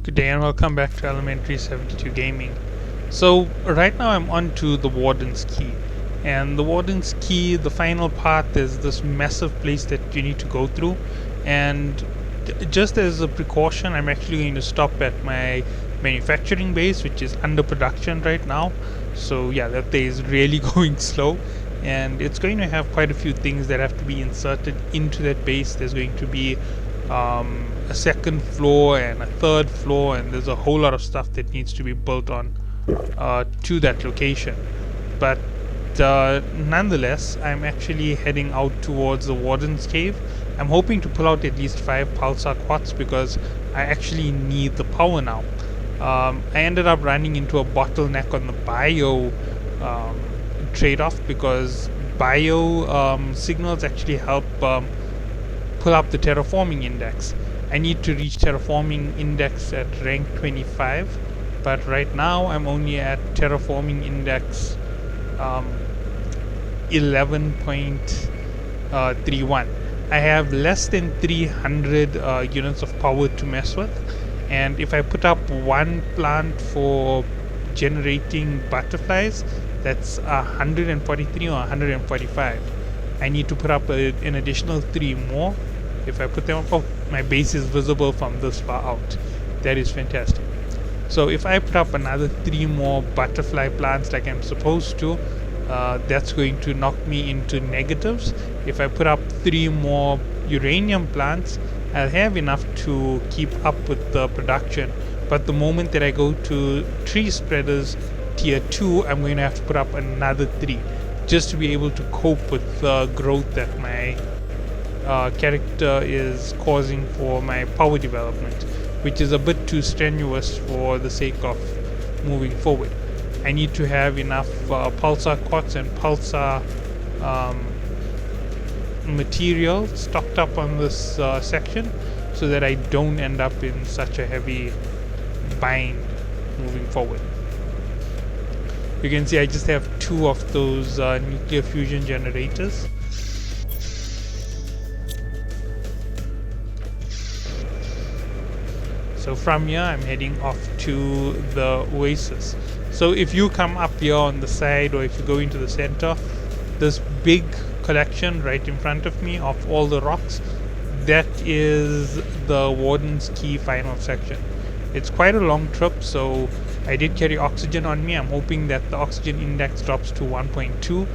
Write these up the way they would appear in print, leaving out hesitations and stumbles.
Good day and welcome back to Elementary 72 Gaming. So right now I'm on to the Warden's Key, and the Warden's Key, the final part, there's this massive place that you need to go through, and just as a precaution I'm actually going to stop at my manufacturing base, which is under production right now. So yeah, that day is really going slow, and it's going to have quite a few things that have to be inserted into that base. There's going to be a second floor and a third floor, and there's a whole lot of stuff that needs to be built on to that location. But nonetheless, I'm actually heading out towards the Warden's Cave. I'm hoping to pull out at least 5 pulsar quartz because I actually need the power now. I ended up running into a bottleneck on the bio trade-off because bio signals actually help pull up the terraforming index. I need to reach terraforming index at rank 25, but right now I'm only at terraforming index 11.31. I have less than 300 units of power to mess with, and if I put up one plant for generating butterflies, that's 143 or 145. I need to put up an additional 3 more. If I put them up, oh, my base is visible from this far out. That is fantastic. So if I put up another 3 more butterfly plants like I'm supposed to, that's going to knock me into negatives. If I put up 3 more uranium plants, I'll have enough to keep up with the production. But the moment that I go to tree spreaders tier 2, I'm going to have to put up another 3 just to be able to cope with the growth that my character is causing for my power development, which is a bit too strenuous for the sake of moving forward. I need to have enough pulsar quartz and pulsar material stocked up on this section so that I don't end up in such a heavy bind moving forward. You can see I just have 2 of those nuclear fusion generators. So from here I'm heading off to the oasis. So if you come up here on the side, or if you go into the center, this big collection right in front of me of all the rocks, that is the Warden's Key final section. It's quite a long trip, so I did carry oxygen on me. I'm hoping that the oxygen index drops to 1.2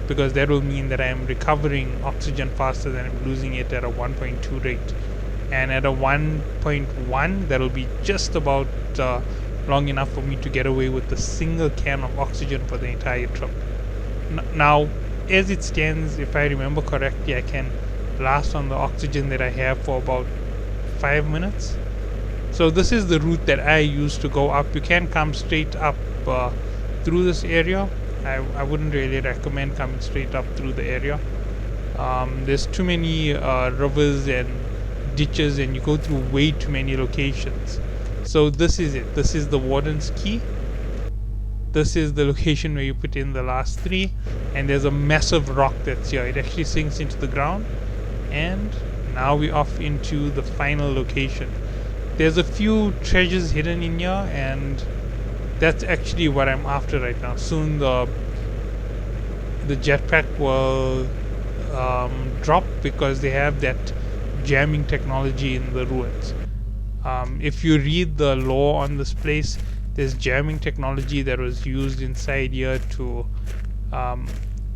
because that will mean that I am recovering oxygen faster than I'm losing it at a 1.2 rate. And at a 1.1, that'll be just about long enough for me to get away with a single can of oxygen for the entire trip. Now, as it stands, if I remember correctly, I can last on the oxygen that I have for about 5 minutes. So this is the route that I use to go up. You can come straight up through this area. I wouldn't really recommend coming straight up through the area. There's too many rivers and ditches, and you go through way too many locations. So this is it. This is the Warden's Key. This is the location where you put in the last 3, and there's a massive rock that's here. It actually sinks into the ground, and now we're off into the final location. There's a few treasures hidden in here, and that's actually what I'm after right now. Soon the jetpack will drop because they have that jamming technology in the ruins. If you read the lore on this place, there's jamming technology that was used inside here to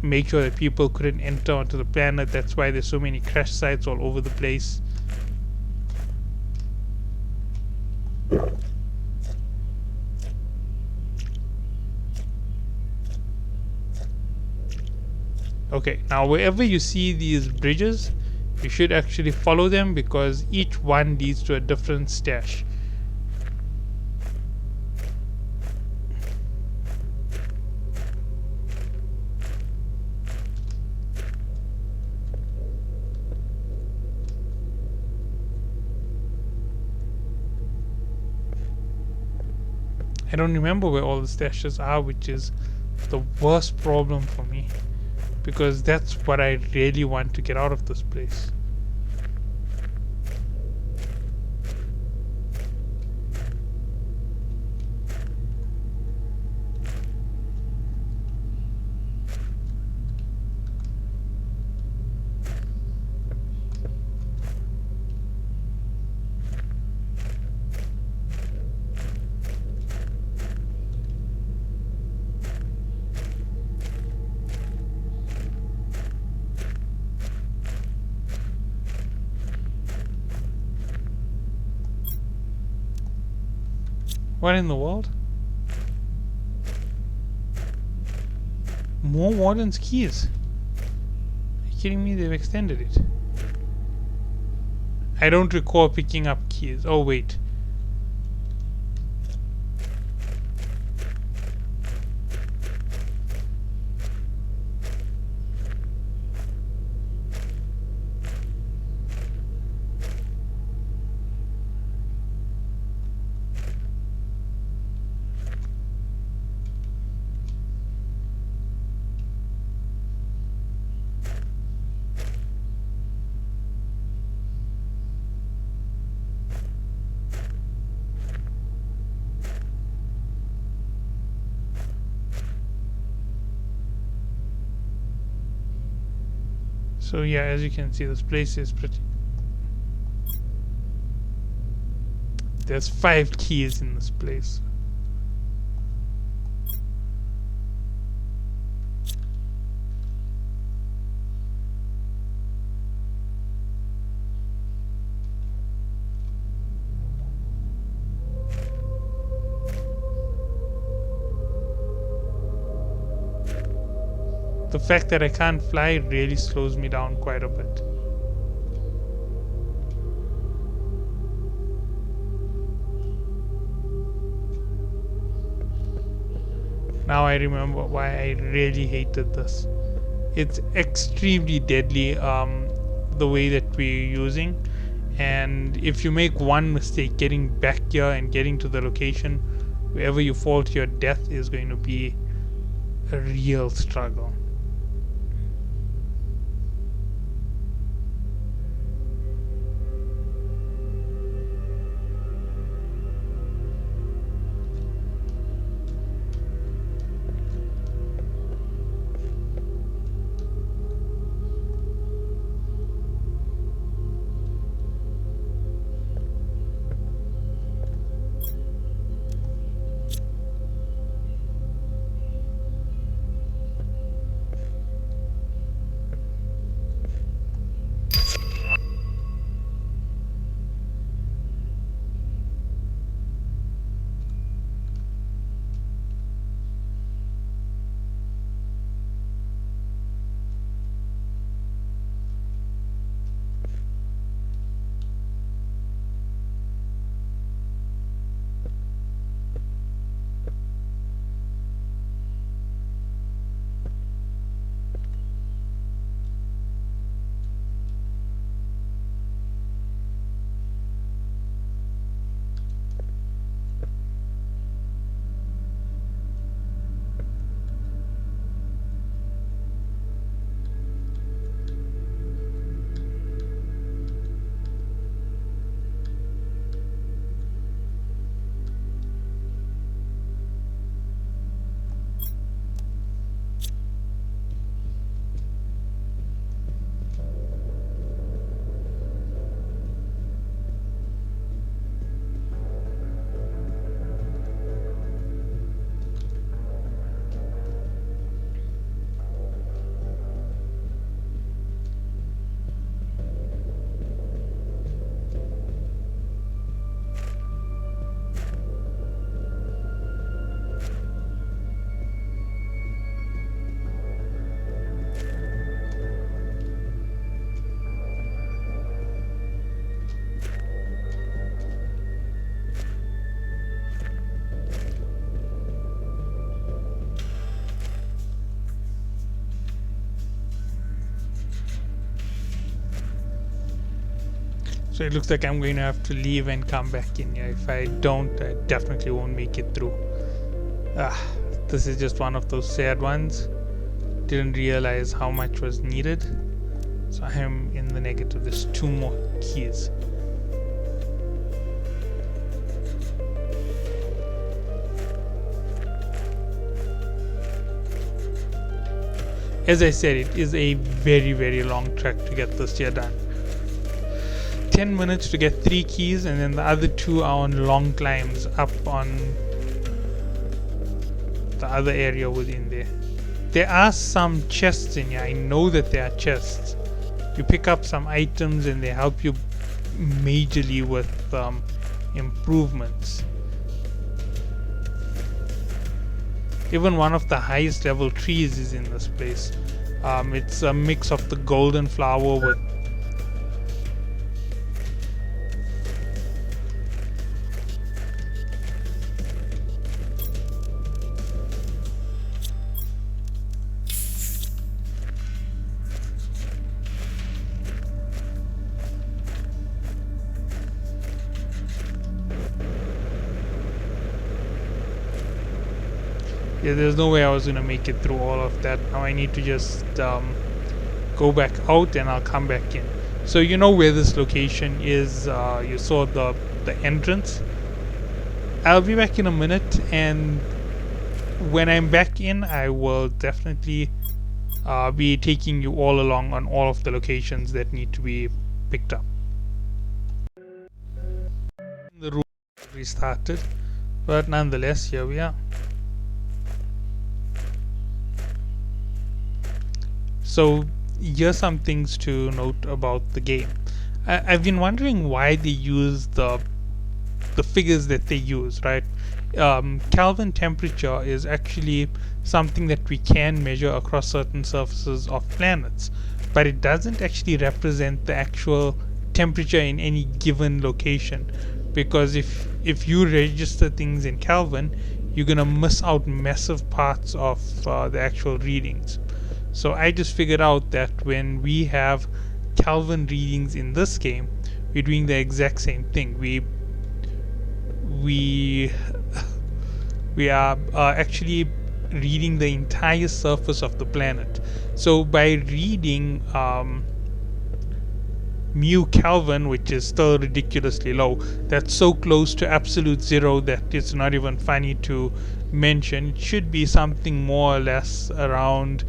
make sure that people couldn't enter onto the planet. That's why there's so many crash sites all over the place. Okay, now wherever you see these bridges, you should actually follow them because each one leads to a different stash. I don't remember where all the stashes are, which is the worst problem for me, because that's what I really want to get out of this place. What in the world? More Warden's keys. Are you kidding me? They've extended it. I don't recall picking up keys. Oh, wait. So yeah, as you can see, this place is pretty... There's 5 keys in this place. The fact that I can't fly really slows me down quite a bit. Now I remember why I really hated this. It's extremely deadly, the way that we're using, and if you make one mistake getting back here and getting to the location, wherever you fall to your death is going to be a real struggle. So it looks like I'm going to have to leave and come back in here. If I don't, I definitely won't make it through. This is just one of those sad ones. Didn't realize how much was needed. So I am in the negative. There's 2 more keys. As I said, it is a very, very long trek to get this here done. 10 minutes to get 3 keys, and then the other 2 are on long climbs up on the other area within there. There are some chests in here. I know that there are chests. You pick up some items and they help you majorly with improvements. Even one of the highest level trees is in this place. It's a mix of the golden flower with yeah, there's no way I was gonna make it through all of that. Now I need to just go back out and I'll come back in. So you know where this location is. You saw the entrance. I'll be back in a minute, and when I'm back in, I will definitely be taking you all along on all of the locations that need to be picked up. The room restarted, but nonetheless, here we are. So here's some things to note about the game. I've been wondering why they use the figures that they use, right? Kelvin temperature is actually something that we can measure across certain surfaces of planets, but it doesn't actually represent the actual temperature in any given location, because if you register things in Kelvin, you're gonna miss out massive parts of the actual readings. So I just figured out that when we have Kelvin readings in this game, we're doing the exact same thing. We are actually reading the entire surface of the planet. So by reading mu Kelvin, which is still ridiculously low, that's so close to absolute zero that it's not even funny to mention. It should be something more or less around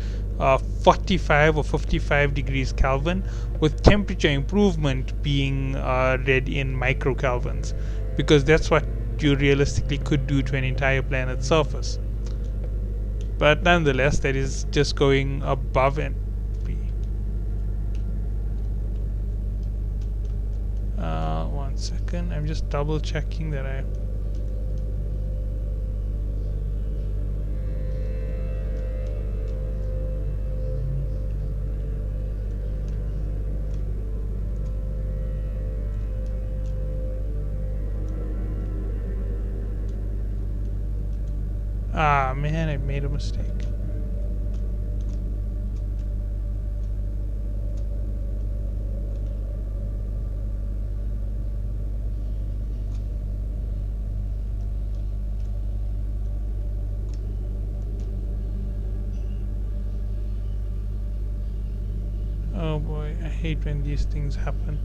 45 or 55 degrees Kelvin, with temperature improvement being read in microkelvins, because that's what you realistically could do to an entire planet's surface. But nonetheless, that is just going above and one second, I'm just double checking that I man, I made a mistake. Oh boy, I hate when these things happen.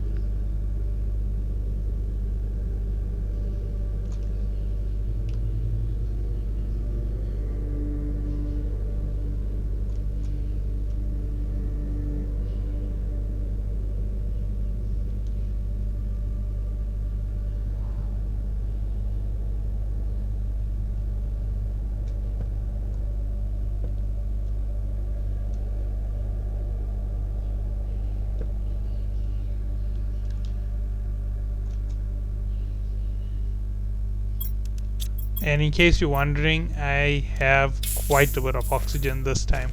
And in case you're wondering, I have quite a bit of oxygen this time,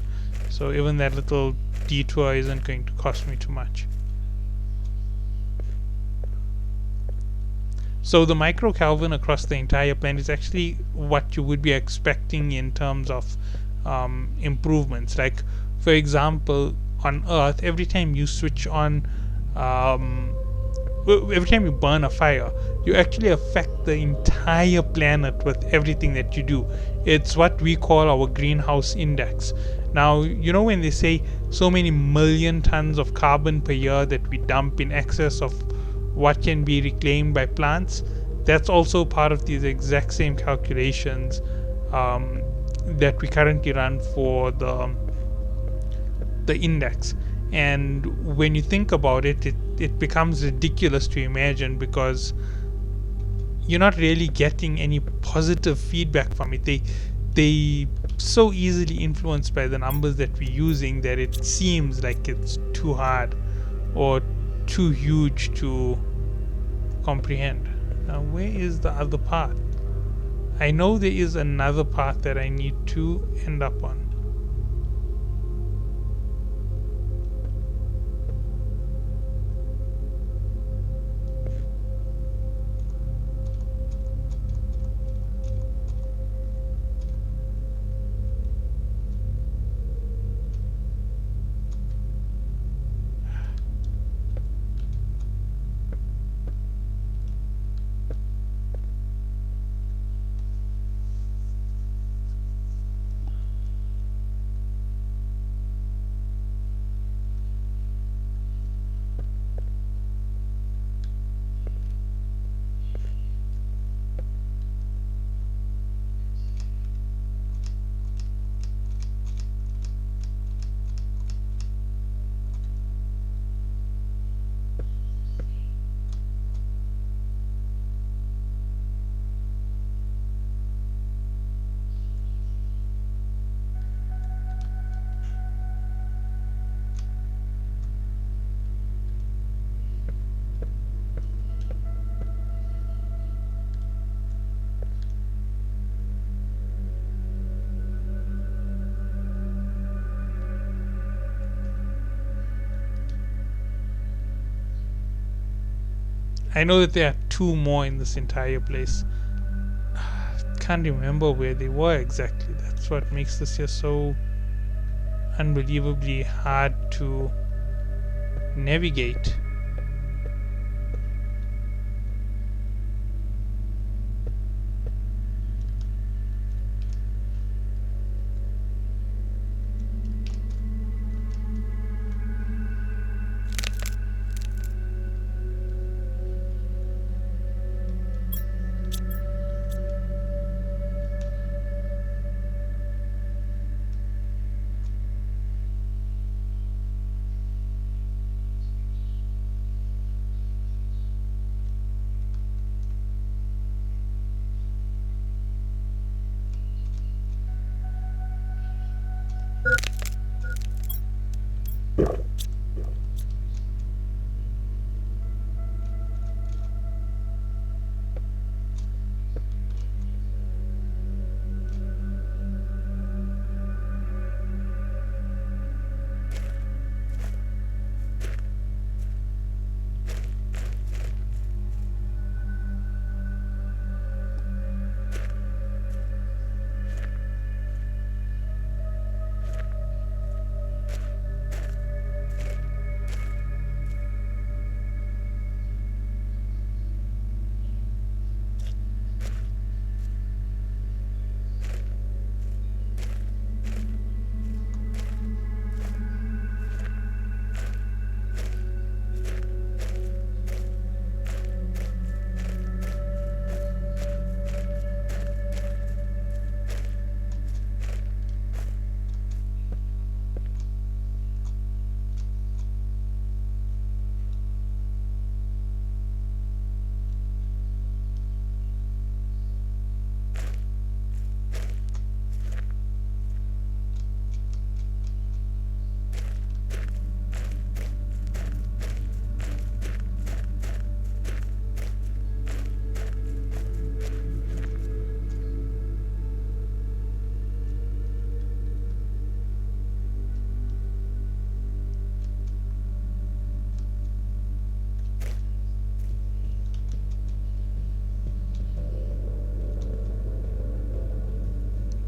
so even that little detour isn't going to cost me too much. So the microkelvin across the entire planet is actually what you would be expecting in terms of improvements. Like, for example, on Earth, every time you switch on every time you burn a fire, you actually affect the entire planet with everything that you do. It's what we call our greenhouse index. Now, you know when they say so many million tons of carbon per year that we dump in excess of what can be reclaimed by plants, that's also part of these exact same calculations that we currently run for the index. And when you think about it, it becomes ridiculous to imagine, because you're not really getting any positive feedback from it. They so easily influenced by the numbers that we're using that it seems like it's too hard or too huge to comprehend. Now, where is the other part? I know there is another path that I need to end up on. I know that there are two more in this entire place. Can't remember where they were exactly. That's what makes this here so unbelievably hard to navigate.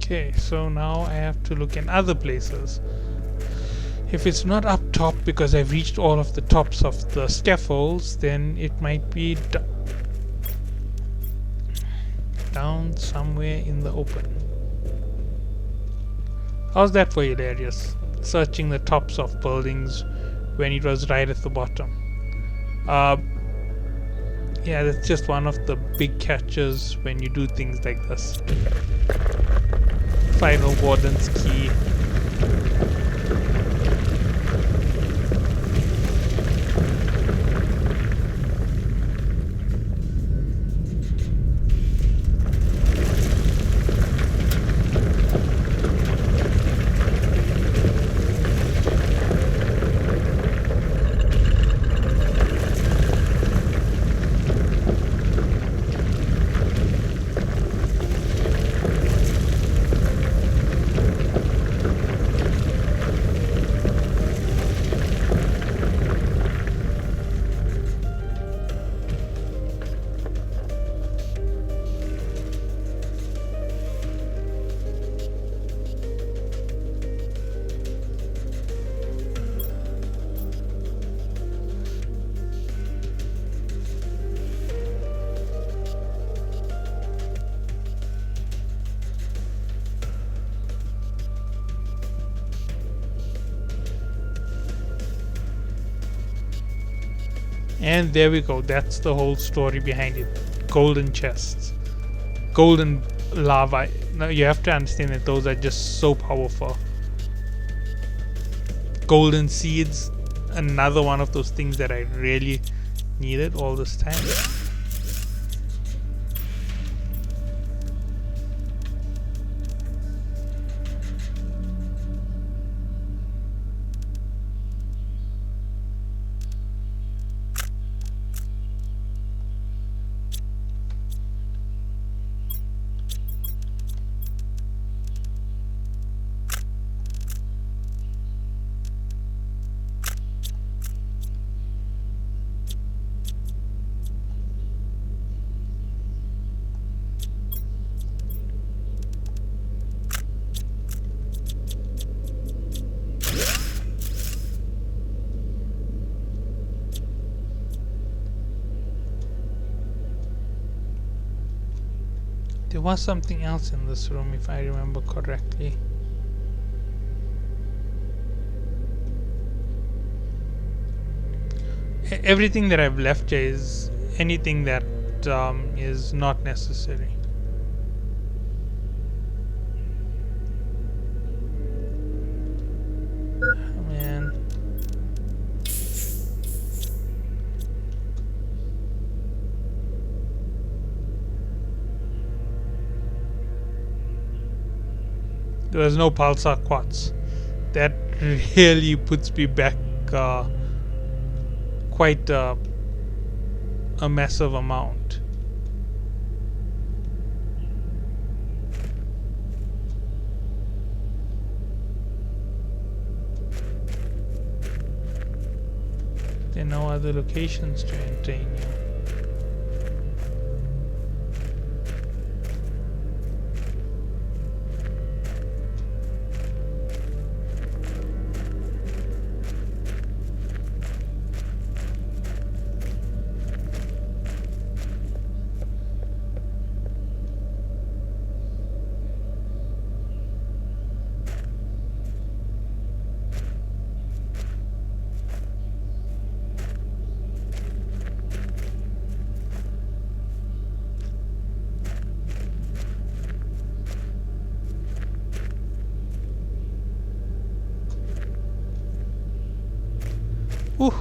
Okay, so now I have to look in other places. If it's not up top because I've reached all of the tops of the scaffolds, then it might be down somewhere in the open. How's that for hilarious? Searching the tops of buildings when it was right at the bottom. Yeah, that's just one of the big catches when you do things like this. Final Warden's key. And there we go. That's the whole story behind it. Golden chests. Golden lava. Now you have to understand that those are just so powerful. Golden seeds. Another one of those things that I really needed all this time. There was something else in this room, if I remember correctly. Everything that I've left here is anything that is not necessary. Man. There was no pulsar quartz. That really puts me back quite a massive amount. There are no other locations to enter in here. Ooh.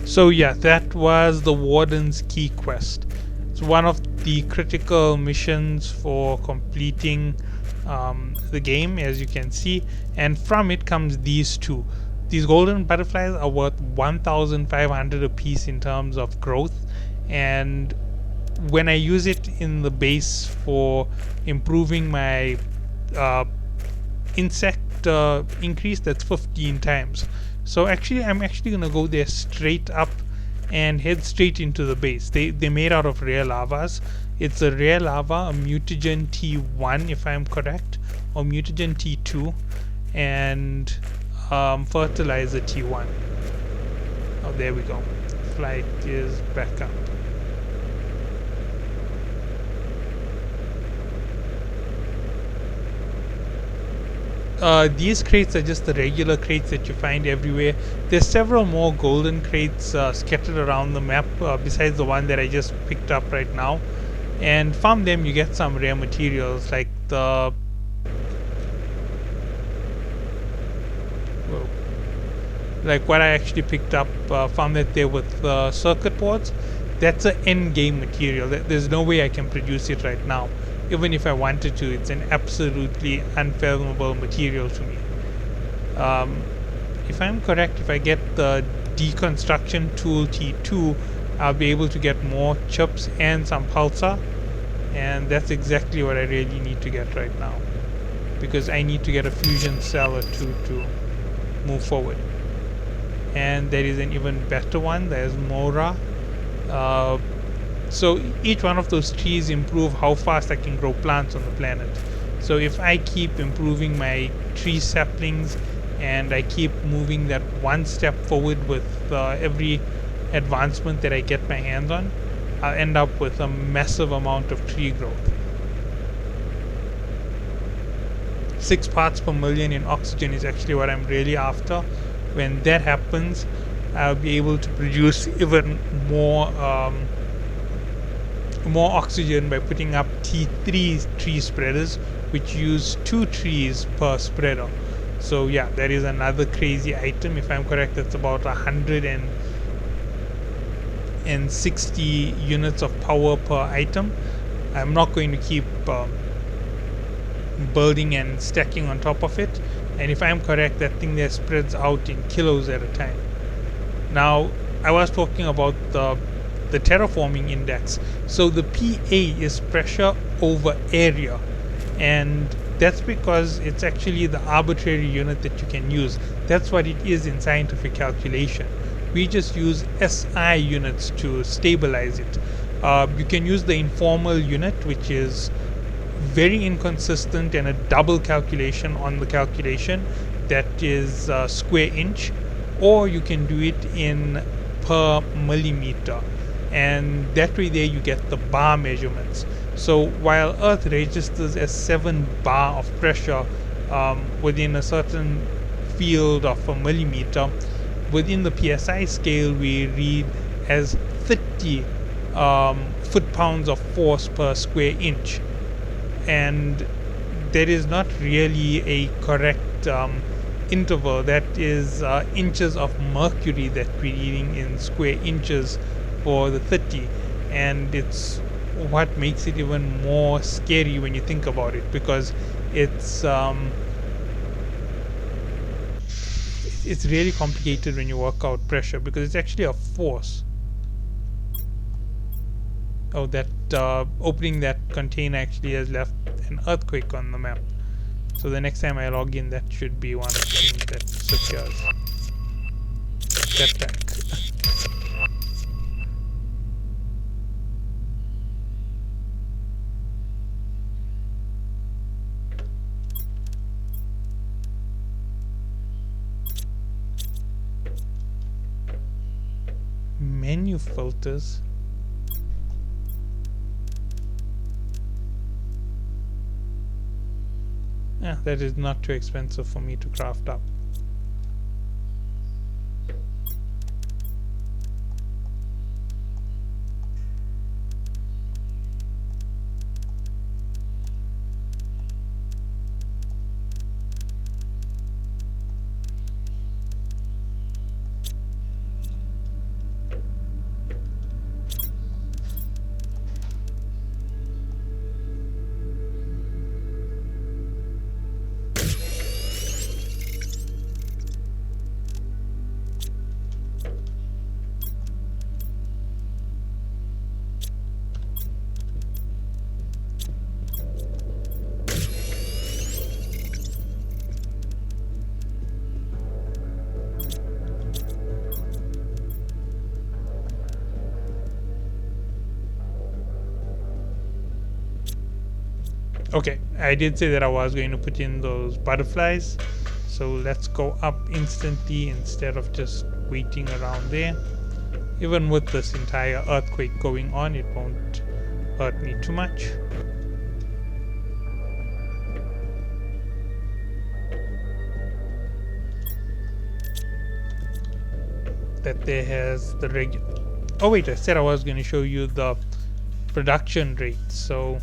So yeah, that was the Warden's Key quest. It's one of the critical missions for completing the game, as you can see, and from it comes these two. These golden butterflies are worth 1,500 a piece in terms of growth, and when I use it in the base for improving my insect increase, that's 15 times. So actually, I'm actually gonna go there straight up and head straight into the base. They're made out of rare lavas. It's a rare lava, a mutagen T1 if I'm correct, or mutagen T2, and fertilizer T1. Oh, there we go. Flight is back up. These crates are just the regular crates that you find everywhere. There's several more golden crates scattered around the map besides the one that I just picked up right now, and from them you get some rare materials like the what I actually picked up from that there with circuit boards. That's an end game material. There's no way I can produce it right now. Even if I wanted to, it's an absolutely unfathomable material to me. If I'm correct, if I get the deconstruction tool T2, I'll be able to get more chips and some pulsar, and that's exactly what I really need to get right now, because I need to get a fusion cell or two to move forward. And there is an even better one. There's Mora. So each one of those trees improve how fast I can grow plants on the planet. So if I keep improving my tree saplings and I keep moving that one step forward with every advancement that I get my hands on, I'll end up with a massive amount of tree growth. 6 parts per million in oxygen is actually what I'm really after. When that happens, I'll be able to produce even more more oxygen by putting up T3 tree spreaders, which use 2 trees per spreader. So yeah, that is another crazy item. If I'm correct, that's about 160 units of power per item. I'm not going to keep building and stacking on top of it, and if I'm correct, that thing there spreads out in kilos at a time. Now, I was talking about the terraforming index. So the PA is pressure over area, and that's because it's actually the arbitrary unit that you can use. That's what it is in scientific calculation. We just use SI units to stabilize it. You can use the informal unit, which is very inconsistent and a double calculation on the calculation, that is square inch, or you can do it in per millimeter, and that way there you get the bar measurements. So while Earth registers as 7 bar of pressure within a certain field of a millimeter, within the PSI scale we read as 30 foot-pounds of force per square inch, and that is not really a correct interval. That is inches of mercury that we're reading in square inches for the 30, and it's what makes it even more scary when you think about it, because it's really complicated when you work out pressure, because it's actually a force. Oh, that opening that container actually has left an earthquake on the map. So the next time I log in, that should be one of the things that secures. Jetpack. Menu filters. Yeah, that is not too expensive for me to craft up. Okay, I did say that I was going to put in those butterflies, so let's go up instantly instead of just waiting around there. Even with this entire earthquake going on, it won't hurt me too much. That there has the regular... Oh wait, I said I was going to show you the production rate. So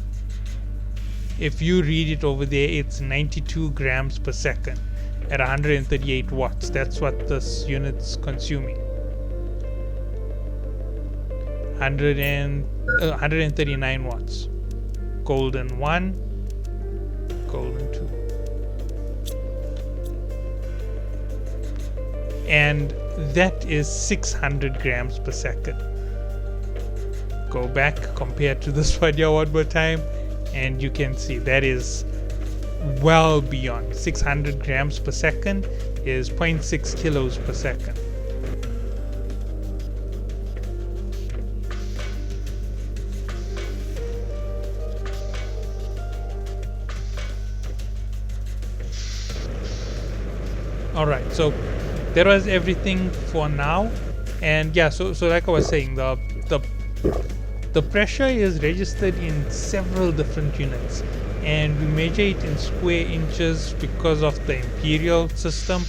if you read it over there, it's 92 grams per second at 138 watts. That's what this unit's consuming. 139 watts. Golden 1, golden 2. And that is 600 grams per second. Go back, compare to this video one more time, and you can see that is well beyond. 600 grams per second is 0.6 kilos per second. Alright, so that was everything for now. And yeah, so like I was saying, the pressure is registered in several different units, and we measure it in square inches because of the imperial system.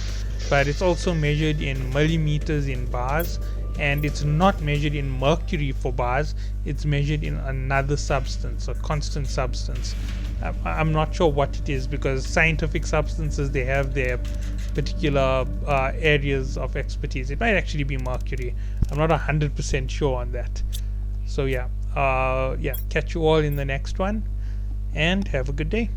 but it's also measured in millimeters in bars, and it's not measured in mercury for bars. It's measured in another substance, a constant substance. I'm not sure what it is, because scientific substances, they have their particular areas of expertise. It might actually be mercury. I'm not 100% sure on that. So yeah, catch you all in the next one, and have a good day.